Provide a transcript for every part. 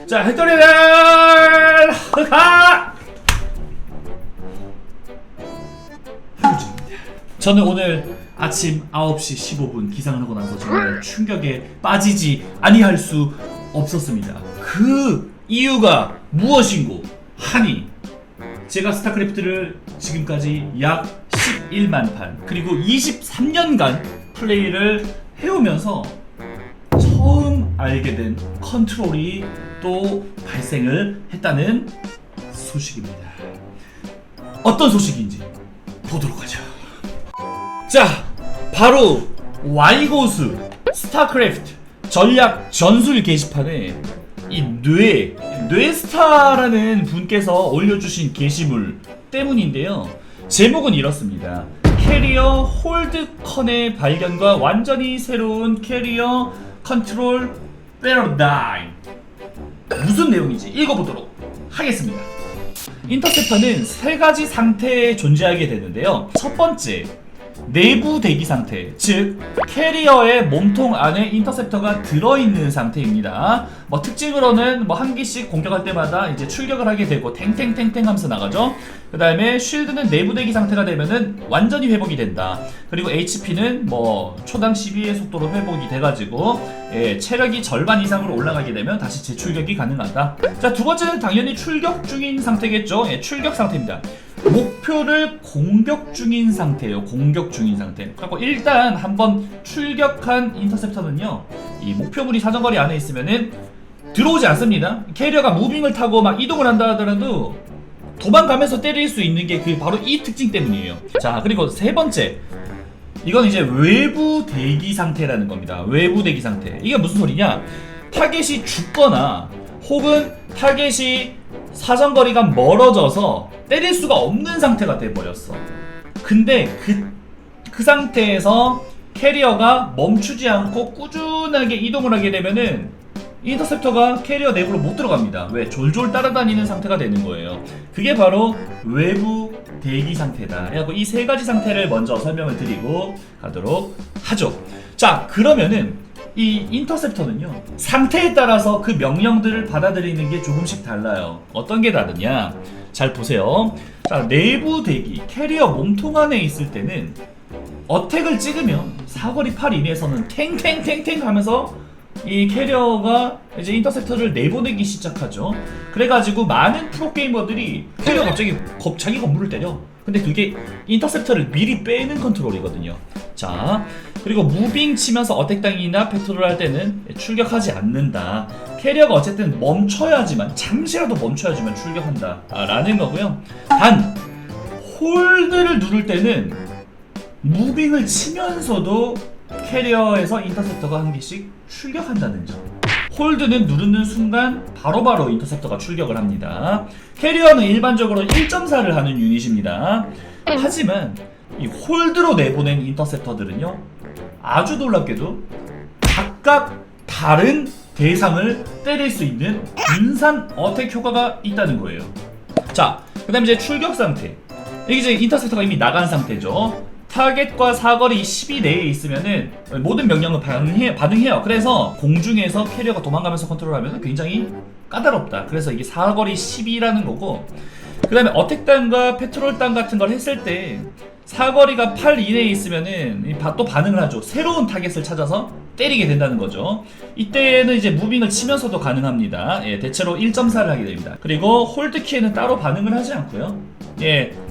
자, 헷갈리는 흑하! 휴지입니다. 저는 오늘 아침 9시 15분 기상을 하고 나서 정말 충격에 빠지지 아니할 수 없었습니다. 그 이유가 무엇인고 하니 제가 스타크래프트를 지금까지 약 11만 판 그리고 23년간 플레이를 해오면서 처음 알게 된 컨트롤이 또 발생을 했다는 소식입니다. 어떤 소식인지 보도록 하죠. 자, 바로 와이고스 스타크래프트 전략 전술 게시판에 이 뇌스타라는 분께서 올려주신 게시물 때문인데요. 제목은 이렇습니다. 캐리어 홀드컨의 발견과 완전히 새로운 캐리어 컨트롤 패러다임. 무슨 내용인지 읽어보도록 하겠습니다. 인터셉터는 세 가지 상태에 존재하게 되는데요. 첫 번째, 내부 대기 상태, 즉 캐리어의 몸통 안에 인터셉터가 들어있는 상태입니다. 특징으로는 한 기씩 공격할 때마다 이제 출격을 하게 되고 탱탱탱탱 하면서 나가죠. 그 다음에 쉴드는 내부 대기 상태가 되면은 완전히 회복이 된다. 그리고 HP는 초당 12의 속도로 회복이 돼가지고 체력이 절반 이상으로 올라가게 되면 다시 재출격이 가능하다. 자, 두 번째는 당연히 출격 중인 상태겠죠. 출격 상태입니다. 목표를 공격 중인 상태예요. 공격 중인 상태. 그리고 일단 한번 출격한 인터셉터는요, 이 목표물이 사정거리 안에 있으면은 들어오지 않습니다. 캐리어가 무빙을 타고 막 이동을 한다 하더라도 도망가면서 때릴 수 있는 게 바로 이 특징 때문이에요. 자, 그리고 세 번째, 이건 이제 외부 대기 상태라는 겁니다. 외부 대기 상태. 이게 무슨 소리냐? 타겟이 죽거나 혹은 타겟이 사정거리가 멀어져서 때릴 수가 없는 상태가 돼버렸어. 근데 그 상태에서 캐리어가 멈추지 않고 꾸준하게 이동을 하게 되면은 인터셉터가 캐리어 내부로 못 들어갑니다. 왜? 졸졸 따라다니는 상태가 되는 거예요. 그게 바로 외부 대기 상태다. 그래서 이 세 가지 상태를 먼저 설명을 드리고 가도록 하죠. 자, 그러면은 이 인터셉터는요, 상태에 따라서 그 명령들을 받아들이는 게 조금씩 달라요. 어떤 게 다르냐? 잘 보세요. 자, 내부 대기, 캐리어 몸통 안에 있을 때는 어택을 찍으면 사거리 8 이내에서는 탱탱탱탱 하면서 이 캐리어가 이제 인터셉터를 내보내기 시작하죠. 그래가지고 많은 프로게이머들이 캐리어 갑자기 자기 건물을 때려. 근데 그게 인터셉터를 미리 빼는 컨트롤이거든요. 자, 그리고 무빙 치면서 어택당이나 패트롤 할 때는 출격하지 않는다. 캐리어가 어쨌든 멈춰야지만, 잠시라도 멈춰야지만 출격한다 라는 거고요. 단 홀드를 누를 때는 무빙을 치면서도 캐리어에서 인터셉터가 한 개씩 출격한다는 점. 홀드는 누르는 순간 바로바로 인터셉터가 출격을 합니다. 캐리어는 일반적으로 1.4를 하는 유닛입니다. 하지만 이 홀드로 내보낸 인터셉터들은요, 아주 놀랍게도 각각 다른 대상을 때릴 수 있는 분산 어택 효과가 있다는 거예요. 자, 그 다음에 이제 출격 상태. 여기 이제 인터셉터가 이미 나간 상태죠. 타겟과 사거리 10이 내에 있으면은 모든 명령을 반응해요. 그래서 공중에서 캐리어가 도망가면서 컨트롤하면 굉장히 까다롭다. 그래서 이게 사거리 10이라는 거고, 그 다음에 어택단과 패트롤단 같은 걸 했을 때 사거리가 8 이내에 있으면은 또 반응을 하죠. 새로운 타겟을 찾아서 때리게 된다는 거죠. 이때는 이제 무빙을 치면서도 가능합니다. 대체로 1.4를 하게 됩니다. 그리고 홀드키에는 따로 반응을 하지 않고요.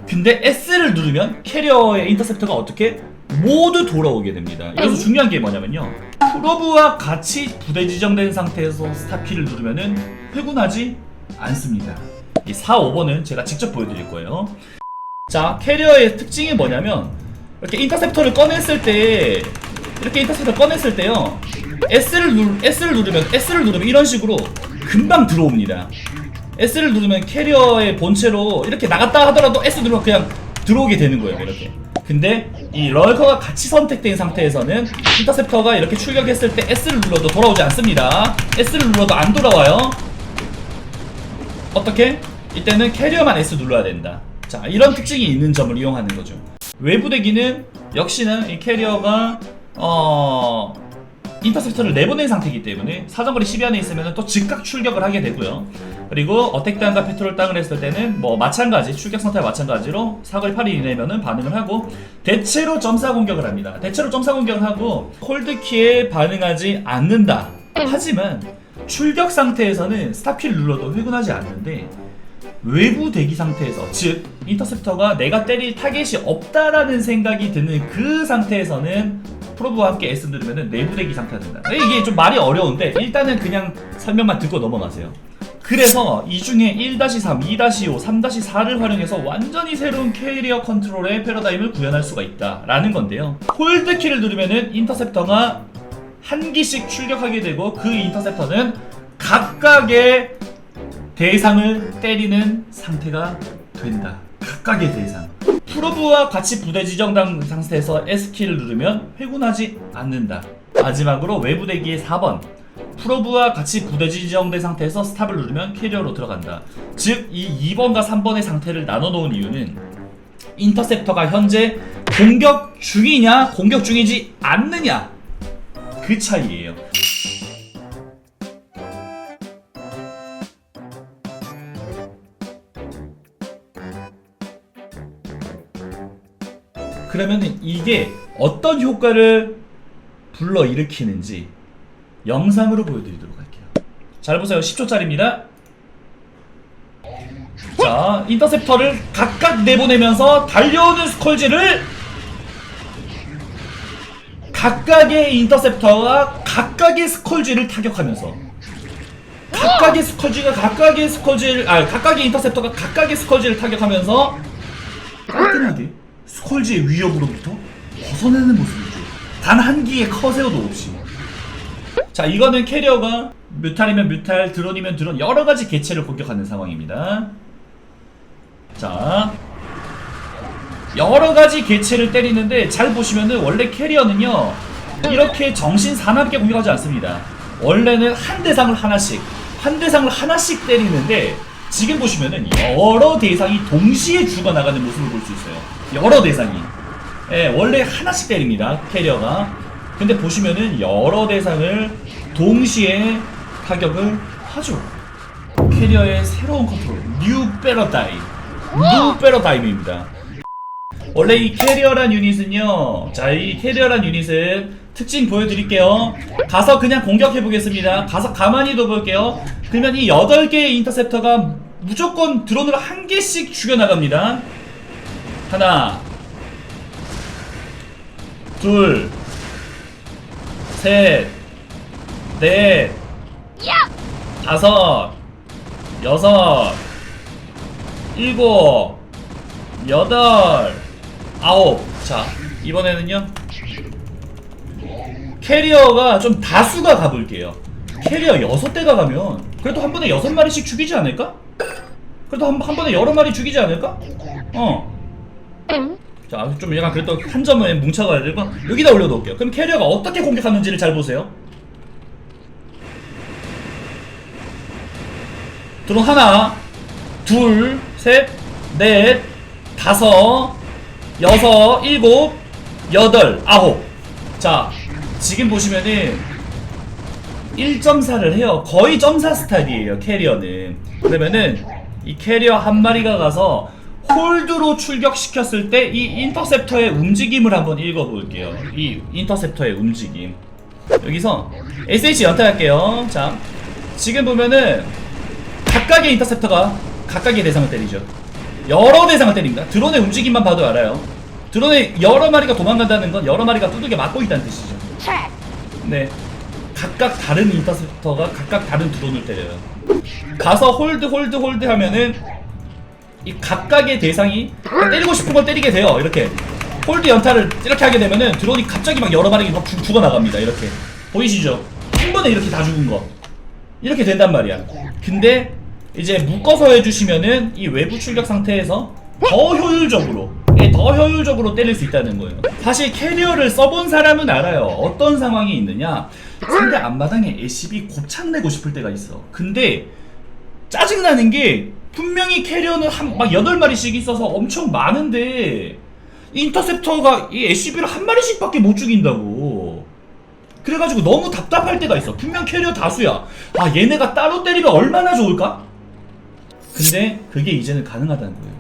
근데 S를 누르면 캐리어의 인터셉터가 어떻게? 모두 돌아오게 됩니다. 여기서 중요한 게 뭐냐면요, 프로브와 같이 부대 지정된 상태에서 스탑키를 누르면은 회군하지 않습니다. 이 4, 5번은 제가 직접 보여드릴 거예요. 자, 캐리어의 특징이 뭐냐면, 이렇게 인터셉터를 꺼냈을 때, 요 S를 누르면 이런 식으로 금방 들어옵니다. S를 누르면 캐리어의 본체로 이렇게 나갔다 하더라도 S 누르면 그냥 들어오게 되는 거예요. 이렇게. 근데 이 럴커가 같이 선택된 상태에서는 인터셉터가 이렇게 출격했을 때 S를 눌러도 돌아오지 않습니다. S를 눌러도 안 돌아와요. 어떻게? 이때는 캐리어만 S 눌러야 된다. 자, 이런 특징이 있는 점을 이용하는 거죠. 외부 대기는 역시나 이 캐리어가 인터셉터를 내보낸 상태이기 때문에 사정거리 10위 안에 있으면 또 즉각 출격을 하게 되고요. 그리고 어택당과 페트롤 땅을 했을 때는 뭐 마찬가지 출격 상태와 마찬가지로 사거리 8위 이내면은 반응을 하고 대체로 점사 공격을 합니다. 대체로 점사 공격을 하고 홀드키에 반응하지 않는다. 하지만 출격 상태에서는 스탑키를 눌러도 회군하지 않는데 외부 대기 상태에서, 즉 인터셉터가 내가 때릴 타겟이 없다라는 생각이 드는 그 상태에서는 프로브와 함께 S 누르면은 내부 대기 상태가 된다. 이게 좀 말이 어려운데 일단은 그냥 설명만 듣고 넘어가세요. 그래서 이 중에 1-3, 2-5, 3-4를 활용해서 완전히 새로운 캐리어 컨트롤의 패러다임을 구현할 수가 있다라는 건데요. 홀드키를 누르면은 인터셉터가 한 기씩 출격하게 되고 그 인터셉터는 각각의 대상을 때리는 상태가 된다. 각각의 대상. 프로브와 같이 부대 지정당 상태에서 S키를 누르면 회군하지 않는다. 마지막으로 외부 대기의 4번. 프로브와 같이 부대 지정된 상태에서 스탑을 누르면 캐리어로 들어간다. 즉, 이 2번과 3번의 상태를 나눠 놓은 이유는 인터셉터가 현재 공격 중이냐, 공격 중이지 않느냐, 그 차이예요. 그러면 이게 어떤 효과를 불러일으키는지 영상으로 보여드리도록 할게요. 잘 보세요. 10초짜리입니다. 자, 인터셉터를 각각 내보내면서 달려오는 스컬지를 각각의 인터셉터가 각각의 스컬지를 타격하면서 각각의 인터셉터가 각각의 스컬지를 타격하면서 깔끔하게 스컬지의 위협으로부터 벗어나는 모습이죠. 단 한 기의 커세어도 없이. 자, 이거는 캐리어가 뮤탈이면 뮤탈, 드론이면 드론 여러가지 개체를 공격하는 상황입니다. 자, 여러가지 개체를 때리는데 잘 보시면은 원래 캐리어는요 이렇게 정신 사납게 공격하지 않습니다. 원래는 한 대상을 하나씩 때리는데 지금 보시면은 여러 대상이 동시에 죽어나가는 모습을 볼 수 있어요. 여러 대상이. 예, 원래 하나씩 때립니다, 캐리어가. 근데 보시면은 여러 대상을 동시에 타격을 하죠. 캐리어의 새로운 컨트롤, 뉴 패러다임입니다. 원래 이 캐리어란 유닛은요, 자, 이 캐리어란 유닛은 특징 보여드릴게요. 가서 그냥 공격해보겠습니다. 가서 가만히 둬볼게요. 그러면 이 8개의 인터셉터가 무조건 드론으로 한 개씩 죽여나갑니다. 하나, 둘, 셋, 넷, 다섯, 여섯, 일곱, 여덟, 아홉. 자, 이번에는요 캐리어가 좀 다수가 가볼게요. 캐리어 6대가 가면 그래도 한 번에 6마리씩 죽이지 않을까? 그래도 한 번에 여러 마리 죽이지 않을까? 자, 좀 약간 그래도 한 점에 뭉쳐가야 되고 여기다 올려놓을게요. 그럼 캐리어가 어떻게 공격하는지를 잘 보세요. 드론 하나, 둘, 셋, 넷, 다섯, 여섯, 일곱, 여덟, 아홉. 자, 지금 보시면은 1.4를 해요. 거의 점사 스타일이에요, 캐리어는. 그러면은 이 캐리어 한 마리가 가서 홀드로 출격시켰을 때 이 인터셉터의 움직임을 한번 읽어볼게요. 이 인터셉터의 움직임. 여기서 SH 연타할게요. 자, 지금 보면은 각각의 인터셉터가 각각의 대상을 때리죠. 여러 대상을 때립니다. 드론의 움직임만 봐도 알아요. 드론에 여러 마리가 도망간다는 건 여러 마리가 두들겨 맞고 있다는 뜻이죠. 네, 각각 다른 인터셉터가 각각 다른 드론을 때려요. 가서 홀드 하면은 이 각각의 대상이 때리고 싶은 걸 때리게 돼요. 이렇게 홀드 연타를 이렇게 하게 되면은 드론이 갑자기 막 여러 마리가 막 죽어나갑니다. 이렇게 보이시죠? 한 번에 이렇게 다 죽은 거 이렇게 된단 말이야. 근데 이제 묶어서 해주시면은 이 외부 출격 상태에서 더 효율적으로 때릴 수 있다는 거예요. 사실 캐리어를 써본 사람은 알아요. 어떤 상황이 있느냐, 상대 앞마당에 SCB 곱창 내고 싶을 때가 있어. 근데 짜증나는 게 분명히 캐리어는 막 8마리씩 있어서 엄청 많은데 인터셉터가 이 SCB를 한 마리씩 밖에 못 죽인다고. 그래가지고 너무 답답할 때가 있어. 분명 캐리어 다수야. 아, 얘네가 따로 때리면 얼마나 좋을까? 근데 그게 이제는 가능하다는 거예요.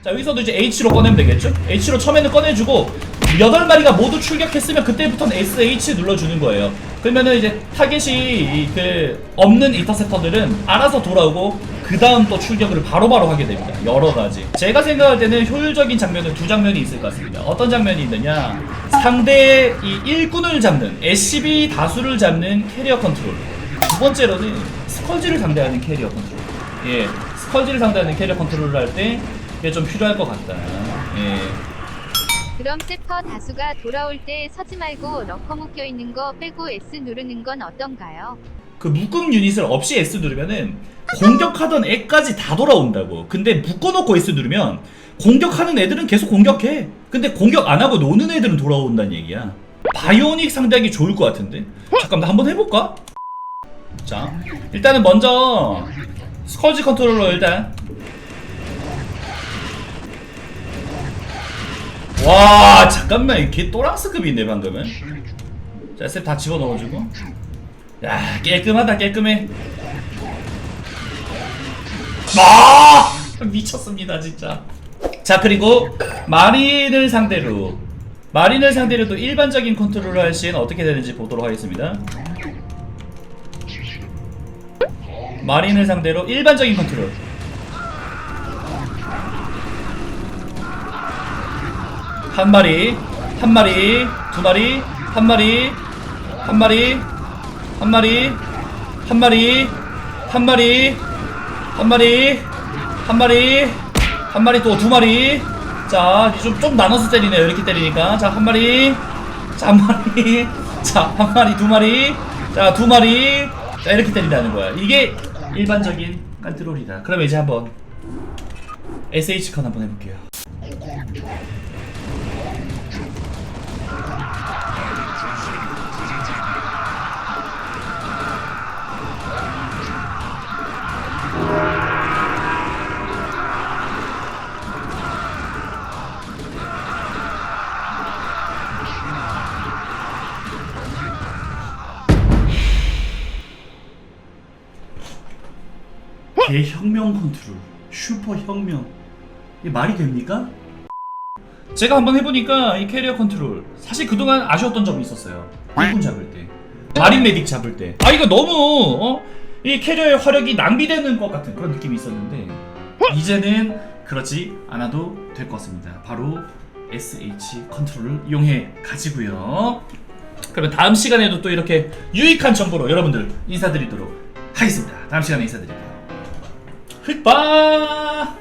자, 여기서도 이제 H로 꺼내면 되겠죠? H로 처음에는 꺼내주고 8마리가 모두 출격했으면 그때부터는 SH 눌러주는 거예요. 그러면은 이제 타겟이 그 없는 인터셉터들은 알아서 돌아오고 그 다음 또 출격을 바로바로 하게 됩니다. 여러가지 제가 생각할 때는 효율적인 장면은 두 장면이 있을 것 같습니다. 어떤 장면이 있느냐, 상대의 이 일꾼을 잡는 SCB 다수를 잡는 캐리어 컨트롤, 두 번째로는 스컬지를 상대하는 캐리어 컨트롤. 예, 스컬지를 상대하는 캐리어 컨트롤을 할 때 이게 좀 필요할 것 같다. 예. 그럼 세퍼 다수가 돌아올 때 서지 말고 러커 묶여 있는 거 빼고 S 누르는 건 어떤가요? 그 묶음 유닛을 없이 S 누르면은 공격하던 애까지 다 돌아온다고. 근데 묶어놓고 S 누르면 공격하는 애들은 계속 공격해. 근데 공격 안 하고 노는 애들은 돌아온다는 얘기야. 바이오닉 상대하기 좋을 것 같은데. 잠깐 나 한번 해볼까? 자, 일단은 먼저 스컬지 컨트롤러 일단. 와, 잠깐만, 이게 또랑스급이 있네 방금은. 자, 셋 다 집어넣어주고. 야, 깔끔하다, 깔끔해. 아, 미쳤습니다 진짜. 자, 그리고 마린을 상대로 또 일반적인 컨트롤을 할 시에는 어떻게 되는지 보도록 하겠습니다. 마린을 상대로 일반적인 컨트롤. 한 마리, 두 마리, 한 마리, 한 마리, 한 마리, 한 마리, 한 마리, 한 마리, 한 마리, 또 두 마리. 자, 좀 나눠서 때리네요. 이렇게 때리니까. 자, 한 마리, 자, 한 마리, 자, 한 마리, 두 마리, 자, 두 마리. 자, 이렇게 때린다는 거야. 이게 일반적인 컨트롤이다. 그럼 이제 한번 SH 컷 한번 해볼게요. 대혁명 컨트롤, 슈퍼 혁명. 이게 말이 됩니까? 제가 한번 해보니까 이 캐리어 컨트롤 사실 그동안 아쉬웠던 점이 있었어요. 일꾼 잡을 때, 마린 메딕 잡을 때. 아, 이거 너무 이 캐리어의 화력이 낭비되는 것 같은 그런 느낌이 있었는데 이제는 그렇지 않아도 될 것 같습니다. 바로 SH 컨트롤을 이용해 가지고요. 그러면 다음 시간에도 또 이렇게 유익한 정보로 여러분들 인사드리도록 하겠습니다. 다음 시간에 인사드릴게요. 흑바.